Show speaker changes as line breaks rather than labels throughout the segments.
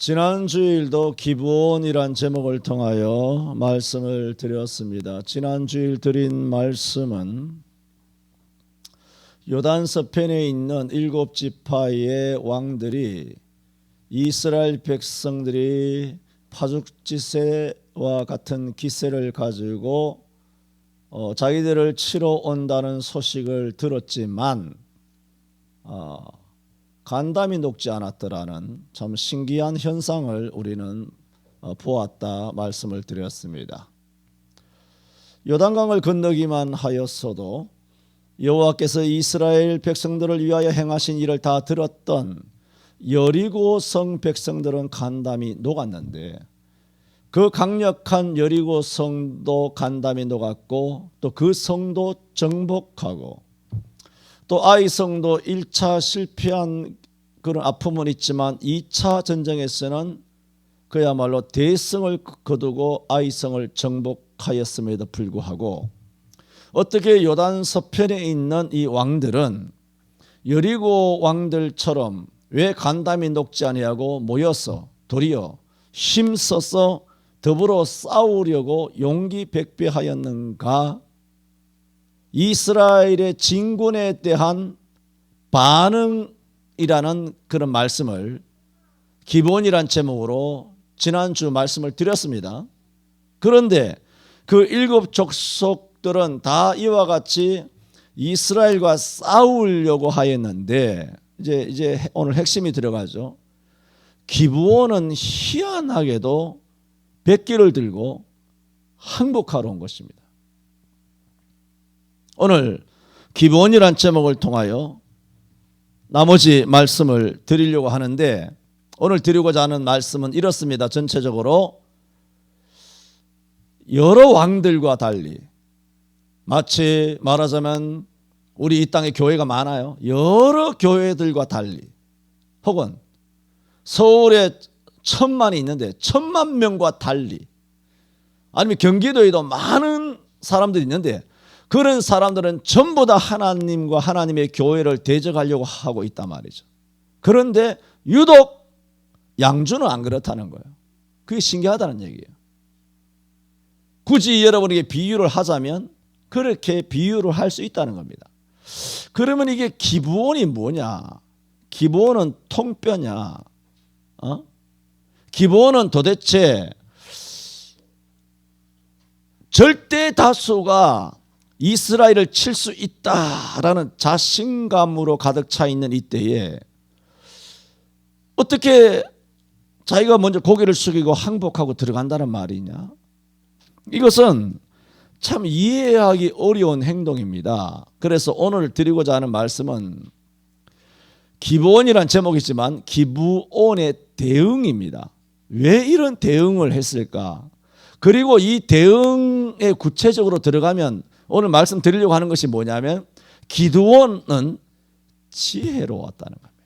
지난 주일도 기브온이란 제목을 통하여 말씀을 드렸습니다. 지난 주일 드린 말씀은 요단서편에 있는 7지파의 왕들이 이스라엘 백성들이 파죽지세와 같은 기세를 가지고 자기들을 치러 온다는 소식을 들었지만 간담이 녹지 않았더라는 참 신기한 현상을 우리는 보았다 말씀을 드렸습니다. 요단강을 건너기만 하였어도 여호와께서 이스라엘 백성들을 위하여 행하신 일을 다 들었던 여리고 성 백성들은 간담이 녹았는데 그 강력한 여리고 성도 간담이 녹았고 또 그 성도 정복하고 또 아이 성도 1차 실패한 그런 아픔은 있지만 2차 전쟁에서는 그야말로 대성을 거두고 아이 성을 정복하였음에도 불구하고 어떻게 요단 서편에 있는 이 왕들은 여리고 왕들처럼 왜 간담이 녹지 아니하고 모여서 도리어 힘써서 더불어 싸우려고 용기 백배하였는가? 이스라엘의 진군에 대한 반응이라는 그런 말씀을 기브온이란 제목으로 지난주 말씀을 드렸습니다. 그런데 그 7족속들은 다 이와 같이 이스라엘과 싸우려고 하였는데 이제 오늘 핵심이 들어가죠. 기브온은 희한하게도 백기를 들고 항복하러 온 것입니다. 오늘 기브온이란 제목을 통하여 나머지 말씀을 드리려고 하는데 오늘 드리고자 하는 말씀은 이렇습니다. 전체적으로 여러 왕들과 달리 마치 말하자면 우리 이 땅에 교회가 많아요. 여러 교회들과 달리 혹은 서울에 1,000만이 있는데 1,000만 명과 달리 아니면 경기도에도 많은 사람들이 있는데 그런 사람들은 전부 다 하나님과 하나님의 교회를 대적하려고 하고 있단 말이죠. 그런데 유독 양주는 안 그렇다는 거예요. 그게 신기하다는 얘기예요. 굳이 여러분에게 비유를 하자면 그렇게 비유를 할 수 있다는 겁니다. 그러면 이게 기브온이 뭐냐? 기브온은 통뼈냐? 기브온은 도대체 절대 다수가 이스라엘을 칠 수 있다라는 자신감으로 가득 차 있는 이때에 어떻게 자기가 먼저 고개를 숙이고 항복하고 들어간다는 말이냐? 이것은 참 이해하기 어려운 행동입니다. 그래서 오늘 드리고자 하는 말씀은 기브온이란 제목이지만 기브온의 대응입니다. 왜 이런 대응을 했을까? 그리고 이 대응에 구체적으로 들어가면 오늘 말씀드리려고 하는 것이 뭐냐면 기드온은 지혜로웠다는 겁니다.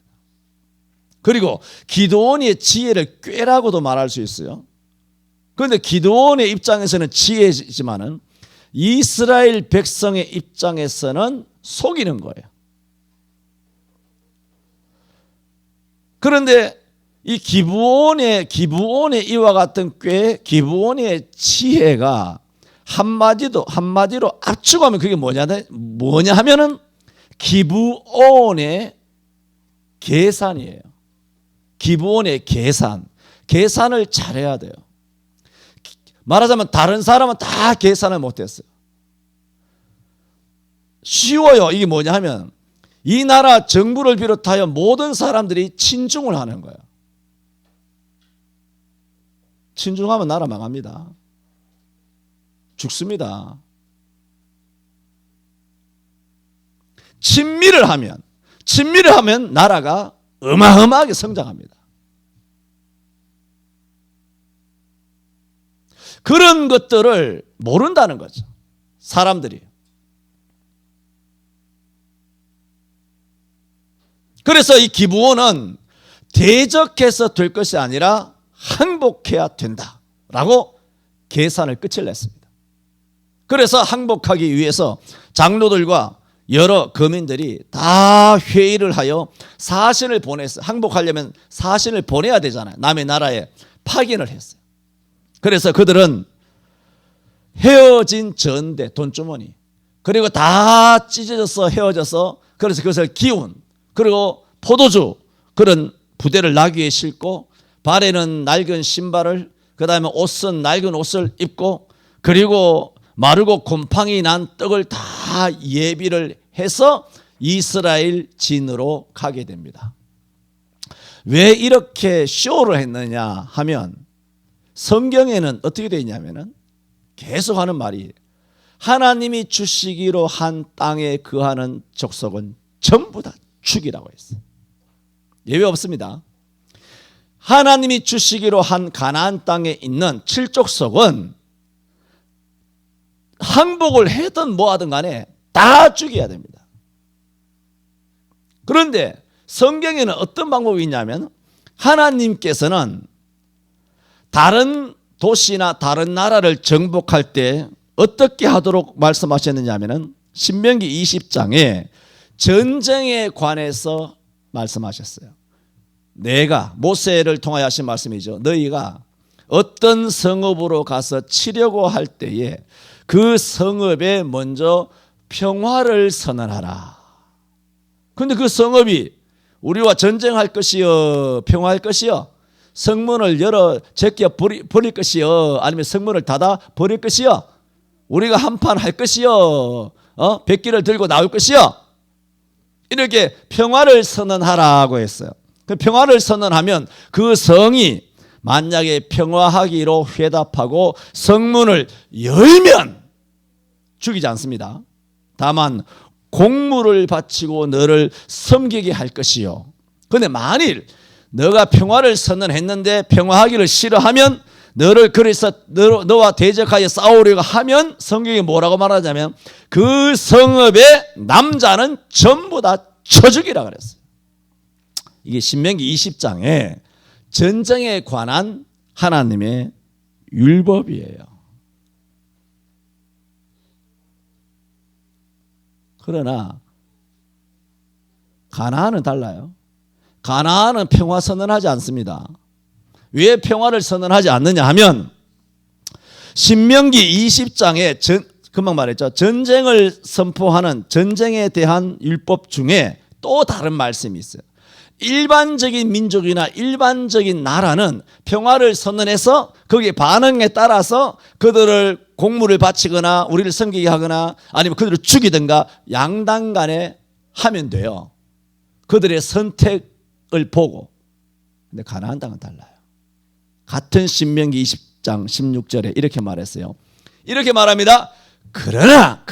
그리고 기드온의 지혜를 꾀라고도 말할 수 있어요. 그런데 기드온의 입장에서는 지혜지만은 이스라엘 백성의 입장에서는 속이는 거예요. 그런데 이 기브온의 이와 같은 꾀, 기브온의 지혜가 한마디로 압축하면 그게 뭐냐 하면은 기브온의 계산이에요. 기브온의 계산을 잘해야 돼요. 말하자면 다른 사람은 다 계산을 못했어요. 쉬워요. 이게 뭐냐 하면 이 나라 정부를 비롯하여 모든 사람들이 친중을 하는 거예요. 친중하면 나라 망합니다. 죽습니다. 친밀을 하면 나라가 어마어마하게 성장합니다. 그런 것들을 모른다는 거죠. 사람들이. 그래서 이 기브온은 대적해서 될 것이 아니라 항복해야 된다라고 계산을 끝을 냈습니다. 그래서 항복하기 위해서 장로들과 여러 거민들이 다 회의를 하여 사신을 보냈어요. 항복하려면 사신을 보내야 되잖아요. 남의 나라에 파견을 했어요. 그래서 그들은 헤어진 전대, 돈주머니, 그리고 다 찢어져서 헤어져서, 그래서 그것을 기운, 그리고 포도주, 그런 부대를 나귀에 싣고 발에는 낡은 신발을, 그 다음에 옷은 낡은 옷을 입고, 그리고 마르고 곰팡이 난 떡을 다 예비를 해서 이스라엘 진으로 가게 됩니다. 왜 이렇게 쇼를 했느냐 하면, 성경에는 어떻게 되어 있냐면은 계속 하는 말이, 하나님이 주시기로 한 땅에 거하는 족속은 전부 다 죽이라고 했어요. 예외 없습니다. 하나님이 주시기로 한 가나안 땅에 있는 7족속은 항복을 하든 뭐하든 간에 다 죽여야 됩니다. 그런데 성경에는 어떤 방법이 있냐면, 하나님께서는 다른 도시나 다른 나라를 정복할 때 어떻게 하도록 말씀하셨느냐 하면은 신명기 20장에 전쟁에 관해서 말씀하셨어요. 내가 모세를 통하여 하신 말씀이죠. 너희가 어떤 성읍으로 가서 치려고 할 때에 그 성읍에 먼저 평화를 선언하라. 그런데 그 성읍이 우리와 전쟁할 것이요, 평화할 것이요, 성문을 열어 제껴 버릴 것이요, 아니면 성문을 닫아 버릴 것이요, 우리가 한판 할 것이요, 백기를 들고 나올 것이요, 이렇게 평화를 선언하라고 했어요. 그 평화를 선언하면 그 성이 만약에 평화하기로 회답하고 성문을 열면 죽이지 않습니다. 다만 공물을 바치고 너를 섬기게 할 것이요. 그런데 만일 너가 평화를 선언했는데 평화하기를 싫어하면, 너를 그래서 너와 대적하여 싸우려고 하면, 성경이 뭐라고 말하자면 그 성읍의 남자는 전부 다 쳐 죽이라 그랬어요. 이게 신명기 20장에 전쟁에 관한 하나님의 율법이에요. 그러나 가나안은 달라요. 가나안은 평화 선언하지 않습니다. 왜 평화를 선언하지 않느냐 하면, 신명기 20장에 금방 말했죠. 전쟁을 선포하는 전쟁에 대한 율법 중에 또 다른 말씀이 있어요. 일반적인 민족이나 일반적인 나라는 평화를 선언해서 거기에 반응에 따라서 그들을 공물을 바치거나 우리를 섬기게 하거나 아니면 그들을 죽이든가 양당 간에 하면 돼요. 그들의 선택을 보고. 근데 가나안 땅은 달라요. 같은 신명기 20장 16절에 이렇게 말했어요. 이렇게 말합니다. 그러나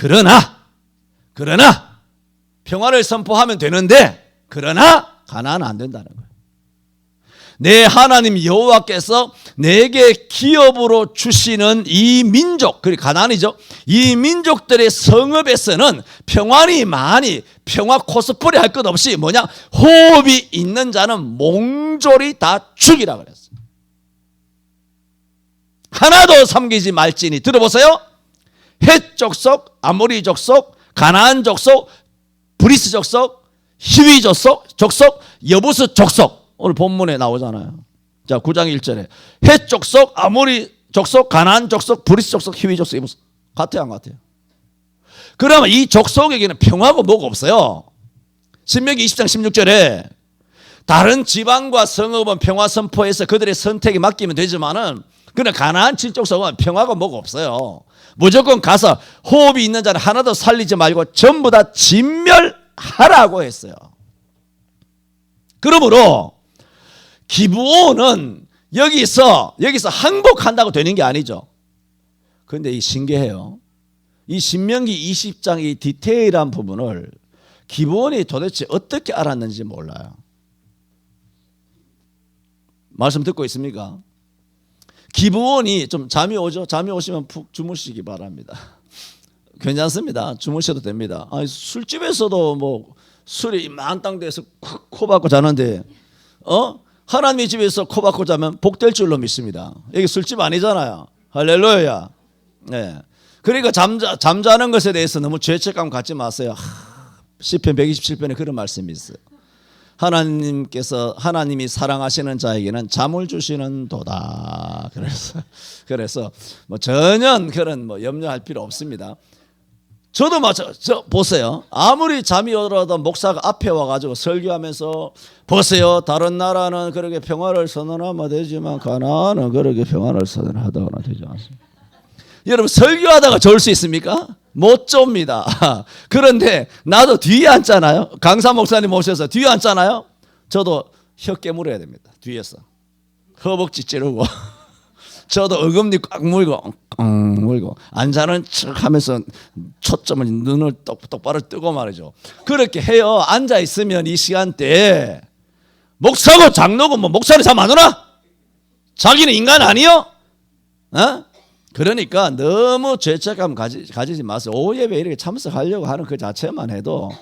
평화를 선포하면 되는데, 그러나 가나안은 안 된다는 거예요. 내 하나님 여호와께서 내게 기업으로 주시는 이 민족, 그리고 가나안이죠. 이 민족들의 성읍에서는 평안이 많이, 평화 코스프레 할 것 없이 뭐냐, 호흡이 있는 자는 몽졸이 다 죽이라 그랬어요. 하나도 삼키지 말지니. 들어보세요. 헷 족속, 아모리 족속, 가나안 족속, 브리스 족속, 히위 족속, 여부스 족속. 오늘 본문에 나오잖아요. 자, 9장 1절에 헷 족속, 아모리 족속, 가나안 족속, 브리스 족속, 히위 족속. 같아요, 안 같아요? 그러면 이 족속에게는 평화고 뭐가 없어요. 신명기 20장 16절에 다른 지방과 성읍은 평화 선포해서 그들의 선택에 맡기면 되지만은, 그러나 가나안 7족속은 평화가 뭐가 없어요. 무조건 가서 호흡이 있는 자는 하나도 살리지 말고 전부 다 진멸하라고 했어요. 그러므로 기브온은 여기서 항복한다고 되는 게 아니죠. 그런데 이 신기해요. 이 신명기 20장 이 디테일한 부분을 기브온이 도대체 어떻게 알았는지 몰라요. 말씀 듣고 있습니까? 기브온이 좀 잠이 오죠? 잠이 오시면 푹 주무시기 바랍니다. 괜찮습니다. 주무셔도 됩니다. 아니, 술집에서도 뭐 술이 만땅돼서 코 박고 자는데 하나님의 집에서 코 박고 자면 복될 줄로 믿습니다. 여기 술집 아니잖아요. 할렐루야. 네. 그러니까 잠자는 것에 대해서 너무 죄책감 갖지 마세요. 시편 127편에 그런 말씀이 있어요. 하나님이 사랑하시는 자에게는 잠을 주시는 도다. 그래서 뭐 전혀 그런 뭐 염려할 필요 없습니다. 저도 저 보세요. 아무리 잠이 오더라도 목사가 앞에 와가지고 설교하면서 보세요. 다른 나라는 그렇게 평화를 선언하면 되지만 가나안은 그렇게 평화를 선언하다거나 되지 않습니다. 여러분 설교하다가 졸 수 있습니까? 못 좁니다. 그런데 나도 뒤에 앉잖아요. 강사 목사님 오셔서 뒤에 앉잖아요. 저도 혀 깨물어야 됩니다. 뒤에서 허벅지 찌르고 저도 어금니 꽉 물고 안 자는 척 하면서 초점을 눈을 똑바로 뜨고 말이죠. 그렇게 해요. 앉아 있으면 이 시간대에 목사고 장로고 뭐 목사는 잠 안 오나? 자기는 인간 아니요? 어? 그러니까 너무 죄책감 가지지 마세요. 오예배 이렇게 참석하려고 하는 그 자체만 해도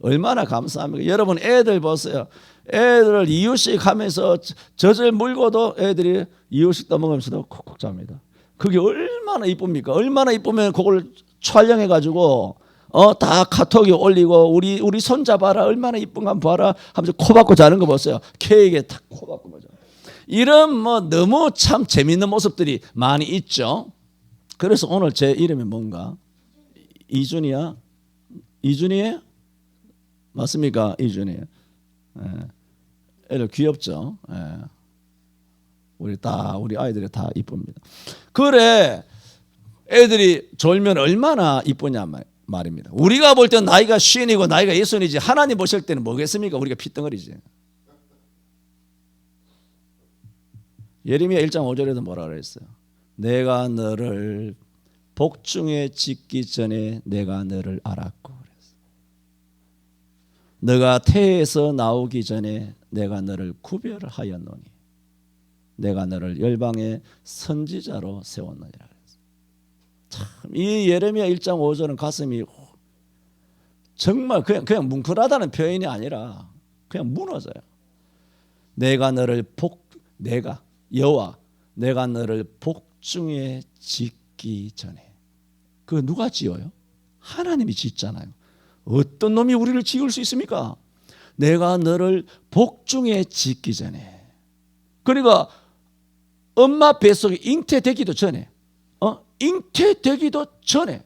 얼마나 감사합니까? 여러분 애들 보세요. 애들을 이유식 하면서 젖을 물고도 애들이 이유식 떠먹으면서도 콕콕 잡니다. 그게 얼마나 이쁩니까? 얼마나 이쁘면 그걸 촬영해 가지고 다 카톡에 올리고 우리 손자 봐라 얼마나 이쁜가 한번 봐라 하면서 코 박고 자는 거 보세요. 케이크에 탁 코 박고 보죠. 이런 뭐 너무 참 재밌는 모습들이 많이 있죠. 그래서 오늘 제 이름이 뭔가 이준이야? 이준이에요? 맞습니까? 이준이. 애들 귀엽죠. 우리 아이들이 다 이쁩니다. 그래 애들이 졸면 얼마나 이쁘냐 말입니다. 우리가 볼 땐 나이가 50이고 나이가 60이지 하나님 보실 때는 뭐겠습니까? 우리가 핏덩어리지. 예레미야 1장 5절에도 뭐라 그랬어요? 내가 너를 복중에 짓기 전에 내가 너를 알았고 그랬어요. 너가 태에서 나오기 전에 내가 너를 구별하였노니 내가 너를 열방의 선지자로 세웠느니라 그랬어요. 참, 이 예레미야 1장 5절은 가슴이 정말 그냥 뭉클하다는 표현이 아니라 그냥 무너져요. 내가 여호와 내가 너를 복중에 짓기 전에 그 누가 지어요? 하나님이 짓잖아요. 어떤 놈이 우리를 지을 수 있습니까? 내가 너를 복중에 짓기 전에 그러니까 엄마 뱃속에 잉태되기도 전에 잉태되기도 전에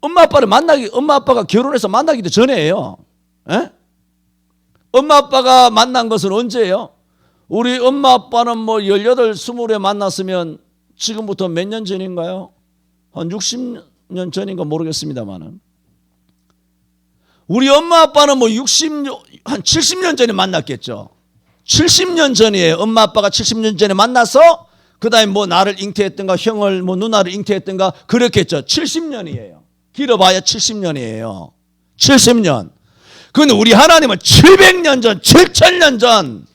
엄마 아빠가 결혼해서 만나기도 전에예요. 에? 엄마 아빠가 만난 것은 언제예요? 우리 엄마 아빠는 뭐 18, 20에 만났으면 지금부터 몇 년 전인가요? 한 60년 전인가 모르겠습니다만은 우리 엄마 아빠는 뭐 한 70년 전에 만났겠죠. 70년 전이에요. 엄마 아빠가 70년 전에 만나서 그다음에 뭐 나를 잉태했던가 형을 뭐 누나를 잉태했던가 그렇겠죠. 70년이에요. 길어봐야 70년이에요. 70년. 근데 우리 하나님은 700년 전, 7천년 전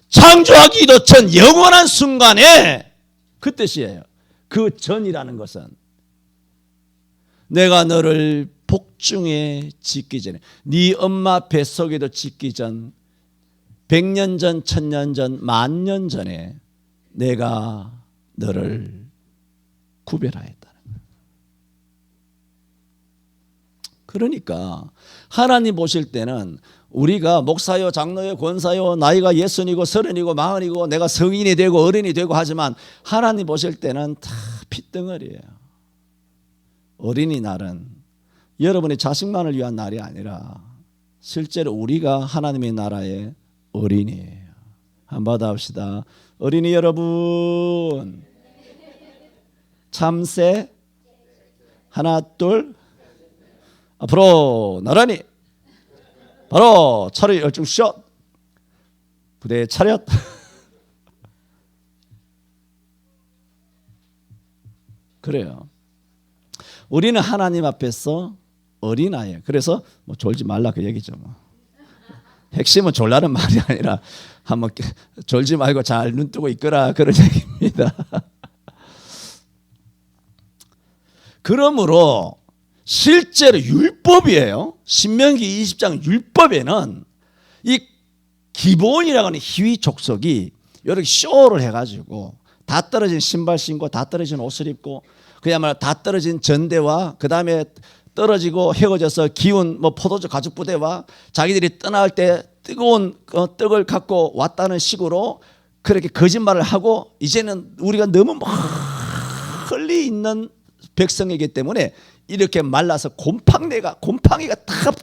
창조하기도 전 영원한 순간에 그 뜻이에요. 그 전이라는 것은 내가 너를 복중에 짓기 전에 네 엄마 뱃속에도 짓기 전 100년 전, 1000년 전, 10,000년 전에 내가 너를 구별하였다는 거예요. 그러니까 하나님 보실 때는 우리가 목사요, 장로요, 권사요, 나이가 60이고 30이고 40이고 내가 성인이 되고 어른이 되고 하지만 하나님 보실 때는 다 핏덩어리예요. 어린이날은 여러분의 자식만을 위한 날이 아니라 실제로 우리가 하나님의 나라의 어린이에요. 한번 받아봅시다. 어린이 여러분 참새 하나 둘 앞으로 나란히 바로 차례 열중 샷 부대 차렷. 그래요. 우리는 하나님 앞에서 어린아이예요. 그래서 뭐 졸지 말라 그 얘기죠. 뭐. 핵심은 졸라는 말이 아니라 한번 졸지 말고 잘 눈 뜨고 있거라 그런 얘기입니다. 그러므로 실제로 율법이에요. 신명기 20장 율법에는 이 기본이라고 하는 희위 족속이 이렇게 쇼를 해가지고 다 떨어진 신발 신고 다 떨어진 옷을 입고 그야말로 다 떨어진 전대와 그 다음에 떨어지고 헤어져서 기운 뭐 포도주 가죽 부대와 자기들이 떠날 때 뜨거운 떡을 갖고 왔다는 식으로 그렇게 거짓말을 하고 이제는 우리가 너무 멀리 있는 백성이기 때문에 이렇게 말라서 곰팡이가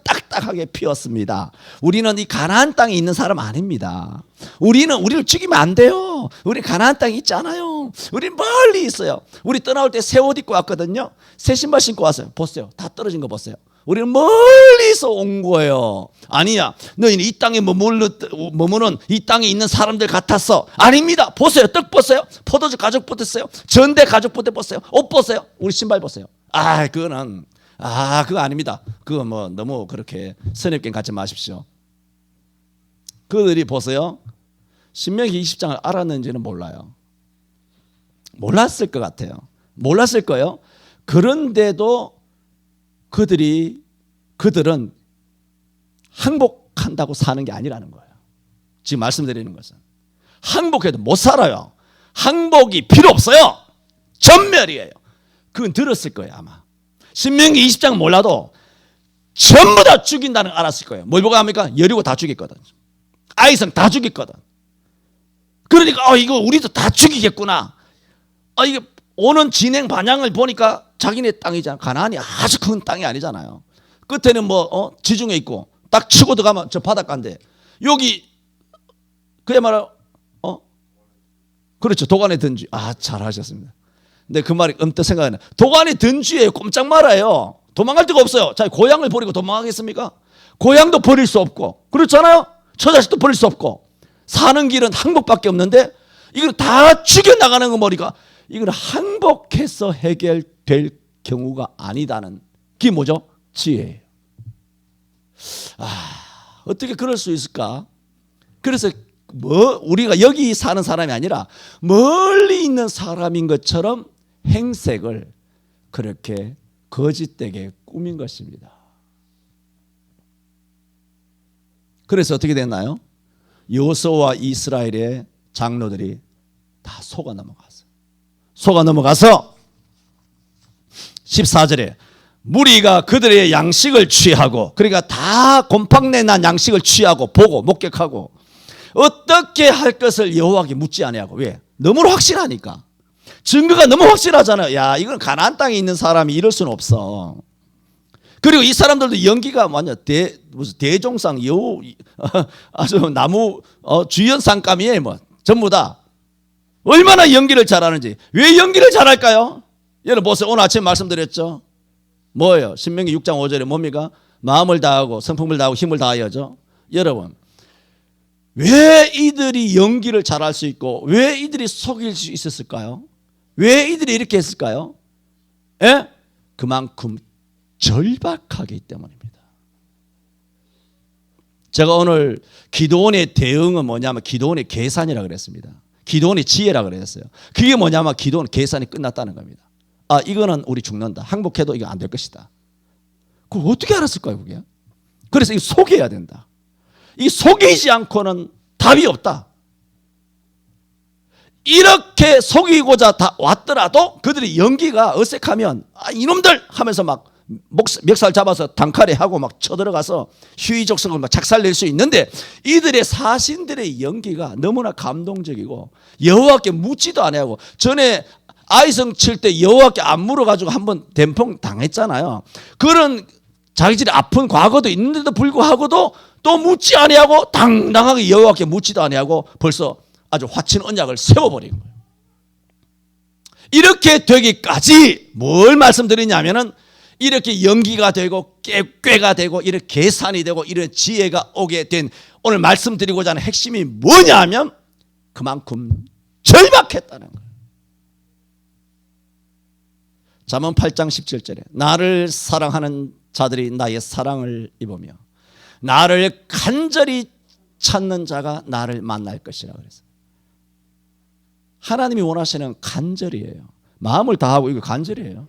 딱딱하게 피었습니다. 우리는 이 가나안 땅에 있는 사람 아닙니다. 우리를 죽이면 안 돼요. 우리 가나안 땅에 있잖아요. 우리 멀리 있어요. 우리 떠나올 때 새 옷 입고 왔거든요. 새 신발 신고 왔어요. 보세요. 다 떨어진 거 보세요. 우리는 멀리서 온 거예요. 아니야, 너희는 이 땅에 머무는 이 땅에 있는 사람들 같았어. 아닙니다. 보세요. 떡 보세요. 포도주 가죽 보세요. 전대 가죽 보세요. 옷 보세요. 우리 신발 보세요. 그거 아닙니다. 그거 뭐 너무 그렇게 선입견 갖지 마십시오. 그들이 보세요. 신명기 20장을 알았는지는 몰라요. 몰랐을 것 같아요. 몰랐을 거예요. 그런데도 그들은 항복한다고 사는 게 아니라는 거예요. 지금 말씀드리는 것은 항복해도 못 살아요. 항복이 필요 없어요. 전멸이에요. 그건 들었을 거예요 아마. 신명기 20장 몰라도 전부 다 죽인다는 걸 알았을 거예요. 뭘 보고 합니까? 여리고 다 죽였거든. 아이성 다 죽였거든. 그러니까 이거 우리도 다 죽이겠구나. 이게 오는 진행 방향을 보니까 자기네 땅이잖아. 가나안이 아주 큰 땅이 아니잖아요. 끝에는 지중해 있고 딱 치고 들어가면 저 바닷가인데 여기 그야말로 그렇죠. 도간에 든지. 잘하셨습니다. 근데 그 말이 언뜻 생각나네. 도간에 든지에 꼼짝 말아요. 도망갈 데가 없어요. 자, 고향을 버리고 도망하겠습니까? 고향도 버릴 수 없고 그렇잖아요. 처자식도 버릴 수 없고 사는 길은 항복밖에 없는데 이걸 다 죽여나가는 거 보니까 이건 항복해서 해결될 경우가 아니다는 그게 뭐죠? 지혜예요. 어떻게 그럴 수 있을까? 그래서 우리가 여기 사는 사람이 아니라 멀리 있는 사람인 것처럼 행색을 그렇게 거짓되게 꾸민 것입니다. 그래서 어떻게 됐나요? 여호수아와 이스라엘의 장로들이 다 속아 넘어가서 14절에 무리가 그들의 양식을 취하고 그러니까 다 곰팡내 난 양식을 취하고 보고 목격하고 어떻게 할 것을 여호와께 묻지 아니하고. 왜? 너무 확실하니까. 증거가 너무 확실하잖아요. 야, 이건 가나안 땅에 있는 사람이 이럴 수는 없어. 그리고 이 사람들도 연기가 완전 무슨 대종상 아주 나무 주연상감이에요. 전부 다 얼마나 연기를 잘하는지. 왜 연기를 잘할까요? 여러분 보세요. 오늘 아침 말씀드렸죠. 뭐예요? 신명기 6장 5절에 뭡니까? 마음을 다하고 성품을 다하고 힘을 다하여죠. 여러분 왜 이들이 연기를 잘할 수 있고 왜 이들이 속일 수 있었을까요? 왜 이들이 이렇게 했을까요? 그만큼 절박하기 때문입니다. 제가 오늘 기도원의 대응은 뭐냐면 기도원의 계산이라고 그랬습니다. 기도원의 지혜라고 그랬어요. 그게 뭐냐면 기도원 계산이 끝났다는 겁니다. 이거는 우리 죽는다. 항복해도 이거 안 될 것이다. 그걸 어떻게 알았을까요 그게? 그래서 이거 속여야 된다. 이 속이지 않고는 답이 없다. 이렇게 속이고자 왔더라도 그들의 연기가 어색하면 이놈들 하면서 막 멱살 잡아서 단칼에 하고 막 쳐들어가서 휴의족성을 막 작살낼 수 있는데 이들의 사신들의 연기가 너무나 감동적이고 여호와께 묻지도 않아하고 전에 아이성 칠 때 여호와께 안 물어가지고 한번 된통 당했잖아요. 그런 자기들이 아픈 과거도 있는데도 불구하고도 또 묻지 아니하고 당당하게 여호와께 묻지도 아니하고 벌써 아주 화친 언약을 세워버린 거예요. 이렇게 되기까지 뭘 말씀드리냐면은 이렇게 연기가 되고 꾀가 되고 이런 계산이 되고 이런 지혜가 오게 된 오늘 말씀드리고자 하는 핵심이 뭐냐면 그만큼 절박했다는 거예요. 잠언 8장 17절에 나를 사랑하는 자들이 나의 사랑을 입으며 나를 간절히 찾는 자가 나를 만날 것이라고 그랬어요. 하나님이 원하시는 간절이에요. 마음을 다하고 이거 간절이에요.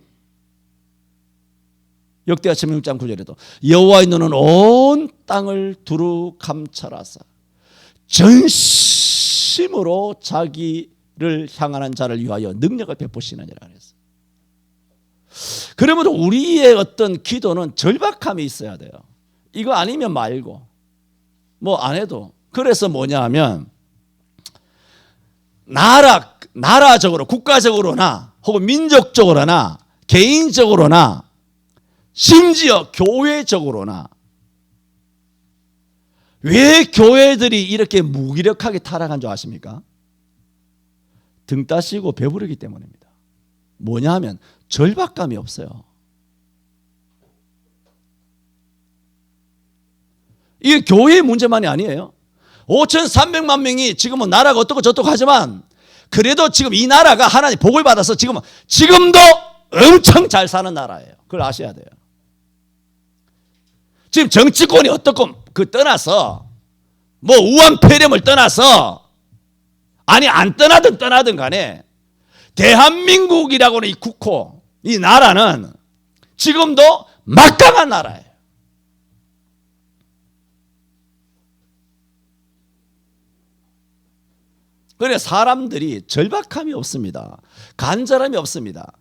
역대하 16장 9절에도 여호와의 눈은 온 땅을 두루 감찰하사 전심으로 자기를 향하는 자를 위하여 능력을 베푸시느니라 그랬어요. 그러면 우리의 어떤 기도는 절박함이 있어야 돼요. 이거 아니면 말고 뭐 안 해도. 그래서 뭐냐 하면 나라적으로 국가적으로나 혹은 민족적으로나 개인적으로나 심지어 교회적으로나 왜 교회들이 이렇게 무기력하게 타락한 줄 아십니까? 등 따시고 배부르기 때문입니다. 뭐냐 하면 절박감이 없어요. 이게 교회의 문제만이 아니에요. 5,300만 명이 지금은 나라가 어떻고 저떻고 하지만 그래도 지금 이 나라가 하나님 복을 받아서 지금도 엄청 잘 사는 나라예요. 그걸 아셔야 돼요. 지금 정치권이 어떻고 그 떠나서 뭐 우한폐렴을 떠나서 아니 안 떠나든 간에 대한민국이라고는 이 국호 이 나라는 지금도 막강한 나라예요. 그래 사람들이 절박함이 없습니다. 간절함이 없습니다.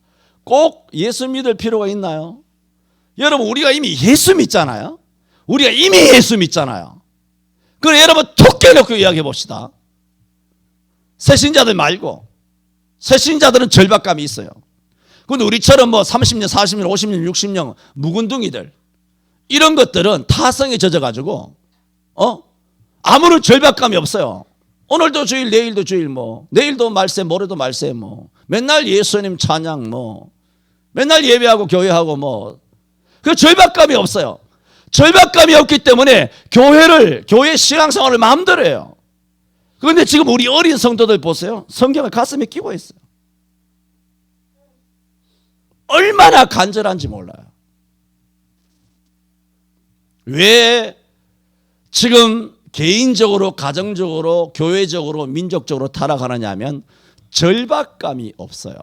꼭 예수 믿을 필요가 있나요? 여러분 우리가 이미 예수 믿잖아요. 우리가 이미 예수 믿잖아요. 그래 여러분 툭 깨놓고 이야기해 봅시다. 새신자들 말고 새신자들은 절박감이 있어요. 근데 우리처럼 뭐 30년, 40년, 50년, 60년 묵은둥이들 이런 것들은 타성에 젖어가지고 아무런 절박감이 없어요. 오늘도 주일, 내일도 주일 뭐 내일도 말세, 모레도 말세 뭐 맨날 예수님 찬양 뭐 맨날 예배하고 교회하고 뭐 그 절박감이 없어요. 절박감이 없기 때문에 교회 신앙생활을 마음대로 해요. 그런데 지금 우리 어린 성도들 보세요. 성경을 가슴에 끼고 있어요. 얼마나 간절한지 몰라요. 왜 지금 개인적으로, 가정적으로, 교회적으로, 민족적으로 타락하느냐 하면 절박감이 없어요.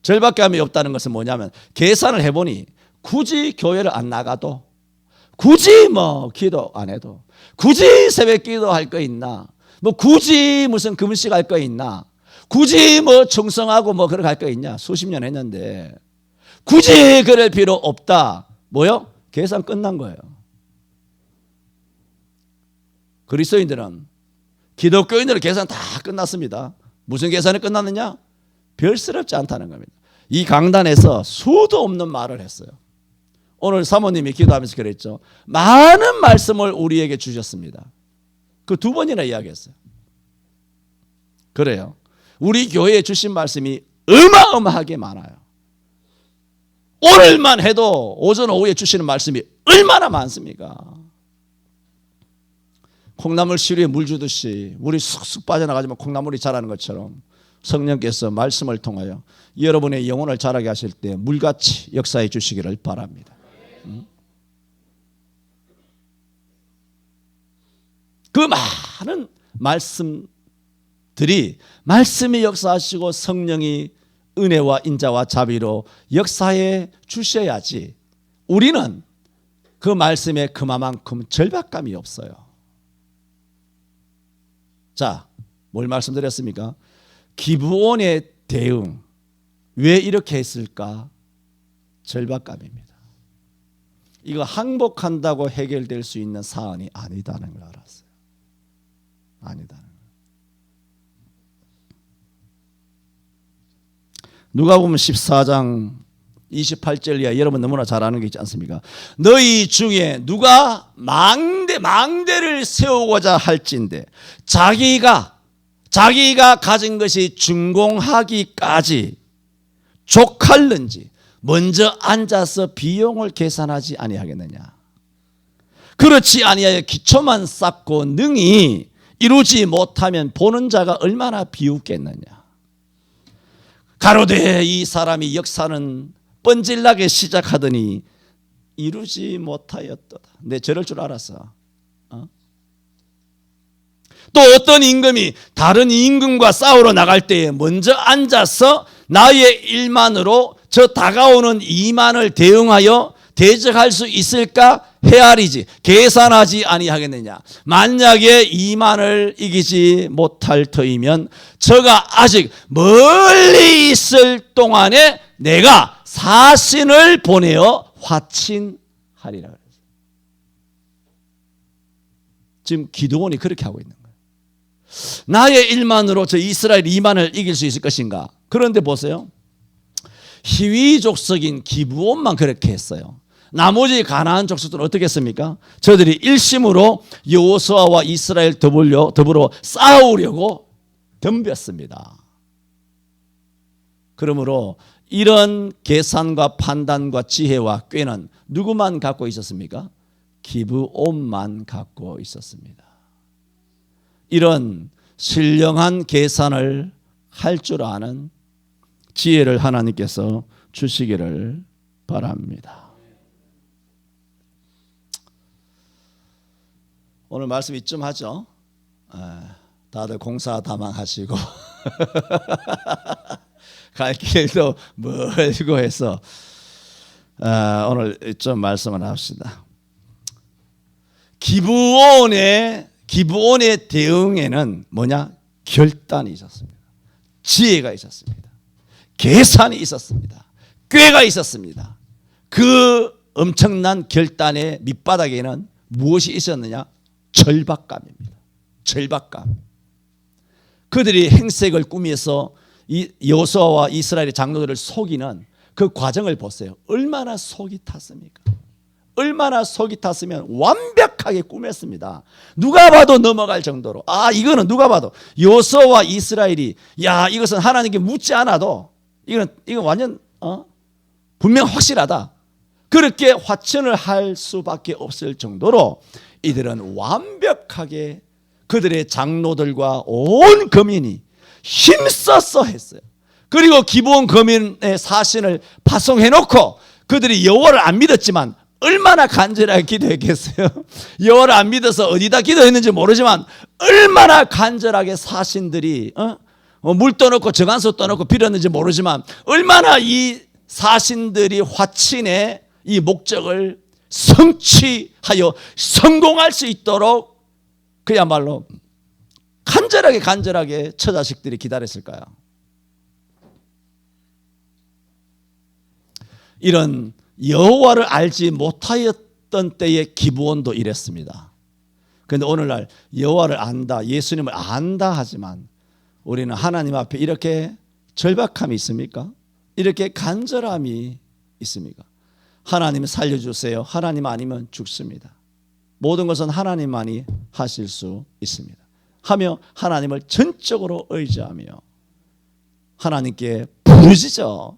절박감이 없다는 것은 뭐냐면 계산을 해보니 굳이 교회를 안 나가도 굳이 뭐 기도 안 해도 굳이 새벽 기도 할 거 있나 뭐 굳이 무슨 금식 할 거 있나 굳이 뭐 충성하고 뭐 그렇게 할 거 있냐 수십 년 했는데 굳이 그럴 필요 없다. 뭐요? 계산 끝난 거예요. 그리스도인들은 기독교인들은 계산 다 끝났습니다. 무슨 계산이 끝났느냐? 별스럽지 않다는 겁니다. 이 강단에서 수도 없는 말을 했어요. 오늘 사모님이 기도하면서 그랬죠. 많은 말씀을 우리에게 주셨습니다. 그 두 번이나 이야기했어요. 그래요. 우리 교회에 주신 말씀이 어마어마하게 많아요. 오늘만 해도 오전 오후에 주시는 말씀이 얼마나 많습니까? 콩나물 시루에 물 주듯이 물이 쑥쑥 빠져나가지만 콩나물이 자라는 것처럼 성령께서 말씀을 통하여 여러분의 영혼을 자라게 하실 때 물같이 역사해 주시기를 바랍니다. 그 많은 말씀들이 말씀이 역사하시고 성령이 은혜와 인자와 자비로 역사해 주셔야지 우리는 그 말씀에 그만큼 절박감이 없어요. 자, 뭘 말씀드렸습니까? 기브온의 대응 왜 이렇게 했을까? 절박감입니다. 이거 항복한다고 해결될 수 있는 사안이 아니다는 걸 알았어요. 아니다는 걸. 누가복음 14장 28절 이하 여러분 너무나 잘 아는 게 있지 않습니까? 너희 중에 누가 망대를 세우고자 할진대 자기가 가진 것이 준공하기까지 족할는지 먼저 앉아서 비용을 계산하지 아니하겠느냐. 그렇지 아니하여 기초만 쌓고 능히 이루지 못하면 보는 자가 얼마나 비웃겠느냐. 가로되 이 사람이 역사는 뻔질나게 시작하더니 이루지 못하였도다. 내 저럴 줄 알았어. 또 어떤 임금이 다른 임금과 싸우러 나갈 때에 먼저 앉아서 나의 일만으로 저 다가오는 이만을 대응하여 대적할 수 있을까 헤아리지 계산하지 아니하겠느냐. 만약에 2만을 이기지 못할 터이면 저가 아직 멀리 있을 동안에 내가 사신을 보내어 화친하리라 그랬어요. 지금 기드온이 그렇게 하고 있는 거예요. 나의 1만으로 저 이스라엘 2만을 이길 수 있을 것인가? 그런데 보세요. 히위 족속인 기브온만 그렇게 했어요. 나머지 가나안 족속들은 어떻게 했습니까? 저들이 일심으로 여호수아와 이스라엘 더불어 싸우려고 덤볐습니다. 그러므로 이런 계산과 판단과 지혜와 꾀는 누구만 갖고 있었습니까? 기브온만 갖고 있었습니다. 이런 신령한 계산을 할 줄 아는 지혜를 하나님께서 주시기를 바랍니다. 오늘 말씀 이쯤 하죠. 다들 공사다망하시고 갈 길도 멀고 해서 오늘 좀 말씀을 합시다. 기브온의 대응에는 뭐냐? 결단이 있었습니다. 지혜가 있었습니다. 계산이 있었습니다. 꾀가 있었습니다. 그 엄청난 결단의 밑바닥에는 무엇이 있었느냐? 절박감입니다. 절박감. 그들이 행색을 꾸며서 여호수아와 이스라엘의 장로들을 속이는 그 과정을 보세요. 얼마나 속이 탔습니까? 얼마나 속이 탔으면 완벽하게 꾸몄습니다. 누가 봐도 넘어갈 정도로. 이거는 누가 봐도 여호수아와 이스라엘이 이것은 하나님께 묻지 않아도 이건 완전 분명 확실하다. 그렇게 화천을 할 수밖에 없을 정도로 이들은 완벽하게 그들의 장로들과 온 거민이 힘써서 했어요. 그리고 기브온 거민의 사신을 파송해놓고 그들이 여호와를 안 믿었지만 얼마나 간절하게 기도했겠어요. 여호와를 안 믿어서 어디다 기도했는지 모르지만 얼마나 간절하게 사신들이 물 떠놓고 정한수 떠놓고 빌었는지 모르지만 얼마나 이 사신들이 화친의 이 목적을 성취하여 성공할 수 있도록 그야말로 간절하게 처자식들이 기다렸을까요? 이런 여호와를 알지 못하였던 때의 기브온도 이랬습니다. 그런데 오늘날 여호와를 안다, 예수님을 안다 하지만 우리는 하나님 앞에 이렇게 절박함이 있습니까? 이렇게 간절함이 있습니까? 하나님 살려주세요. 하나님 아니면 죽습니다. 모든 것은 하나님만이 하실 수 있습니다. 하며 하나님을 전적으로 의지하며 하나님께 부르짖어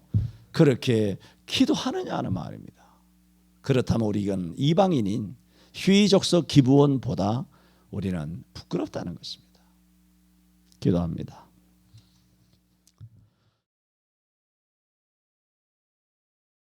그렇게 기도하느냐 하는 말입니다. 그렇다면 우리는 이방인인 휘족속 기브온보다 우리는 부끄럽다는 것입니다. 기도합니다.